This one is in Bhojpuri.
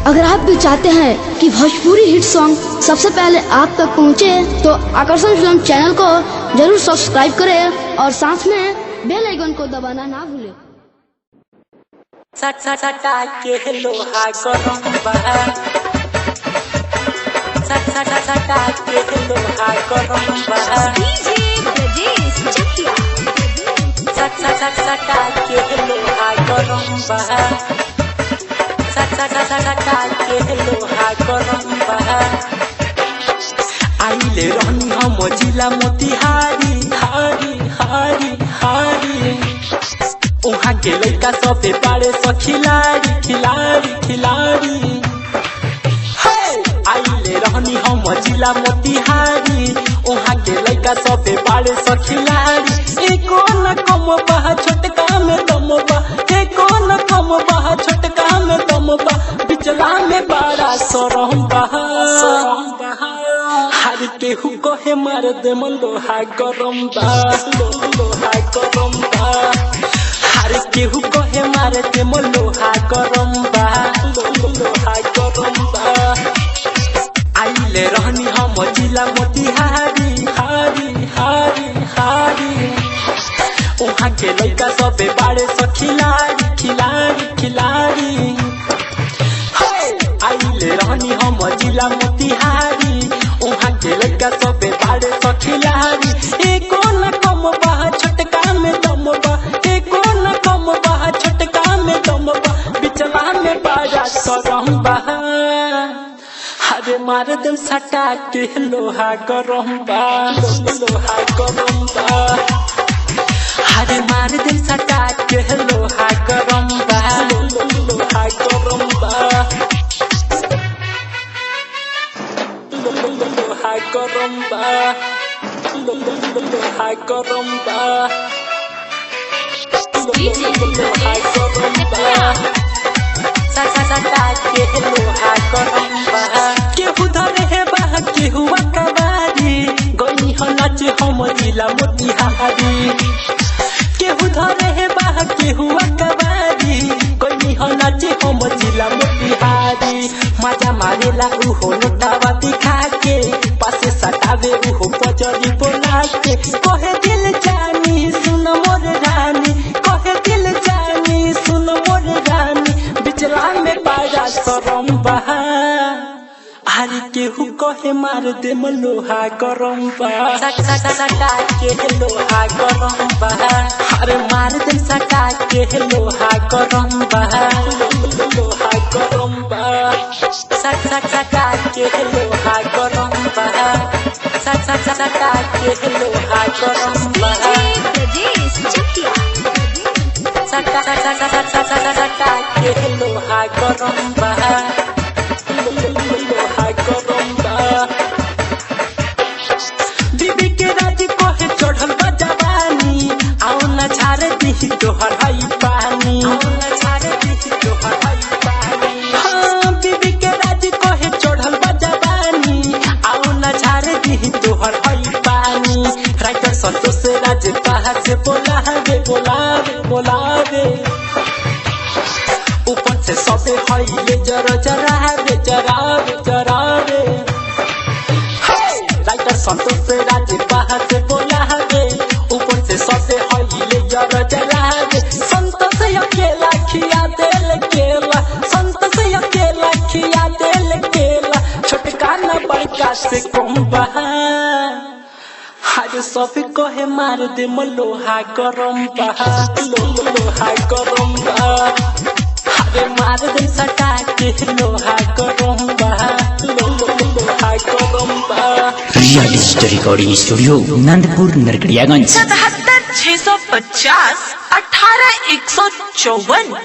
अगर आप भी चाहते हैं कि भोजपुरी हिट सॉन्ग सबसे पहले आप तक पहुंचे, तो आकर्षण फिल्म चैनल को जरूर सब्सक्राइब करें और साथ में बेल आइकन को दबाना ना भूलें। सटा के लोहा गरम बा, सटा के लोहा गरम बा, डीजे ब्रजेश चकिया। सटा के लोहा गरम बा, सटा के लोहा गरम बा। आइले रहनी हम जिला मोतिहारी, हारी हारी हारी। उहाँ के लड़का सबे बारे स खिलाड़ी खिलाड़ी खिलाड़ी। आइले रहनी हम जिला मोतिहारी, उहाँ के लड़का सबे बारे स खिलाड़ी। एको न कम बा छोटका में दम बा, एको न कम बा छोटका में दम बा। बिचला में बड़ा सरम बा, हर केहू कहे मार दे लोहा गरम बा, लोहा गरम बा। हर केहू कहे मार दे लोहा गरम बा, लोहा गरम बा। आइले रहनी हम जिला मोतिहारी, हारी हारी हारी। उहाँ के लड़का सबे बारे स खिलाड़ी खिलाड़ी खिलाड़ी। आइले रहनी हम जिला मोतिहारी, उहाँ के लड़का सबे बारे स खिलाड़ी। एको न कम बा छोटका में दम बा, एको न कम बा छोटका में दम बा। बिचला में बड़ा सरम बा, हरे मार दम सटा के लोहा गरम बा, लोहा गरम बा। हरे मार दम सटा के लोहा गरम बा, लोहा गरम बा। लोहा गरम बा, लोहा गरम बा, लोहा गरम बा। सटा के लोहा गरम बा। केहू धरे हे बा केहू कबारी, गई हो नाच हम जिला मोतिहारी। केहू धरे हे बा केहू कबारी, गई हो नाच हम जिला मोतिहारी। मजा मारेला उहो नोटावा दिखा के, पासे सटावे उहो पजरी बोला के। कहे दिल जानी सुन मोर रानी, कहे दिल जानी सुन मोर रानी। बिचला में बड़ा सरम बा, हरी केहू कहे मार दे लोहा गरम बा, सटा के लोहा गरम बा। हरे मार दे सटा के लोहा गरम बा, लोहा गरम बा। सटा के लोहा गरम बा, सटा के लोहा गरम बा। ब्रजेश चकिया। सटा के लोहा गरम बा, लोहा गरम बा। बीबी के राज कहे चढ़ल बा जवानी, आओ न झाड़ दी तोहर हई पानी, आओ न झाड़ दी तोहर हई पानी। हाँ बीबी के राज कहे चढ़ल बा जवानी, आओ न झाड़ दी तोहर हई पानी। राइटर संतोष राज कहा से बोला रे बोला रे बोला रे। ऊपर से सबे हईले जरा जरा रे जरा रे जरा रे। राइटर संतोष राज कहा से बोला रे, ऊपर से सबे हईले जरा जरा रे। संतोष अकेला खिया देल केला, संतोष अकेला खिया देल केला। छोटका न बड़का से कम बा, हर सब कहे मार दे लोहा गरम बा, लोहा गरम बा। हरे मार दे सटा के लोहा गरम बा, लोहा गरम बा। Real digital recording studio Nandpur Narkatiaganj. 77 650 18 154।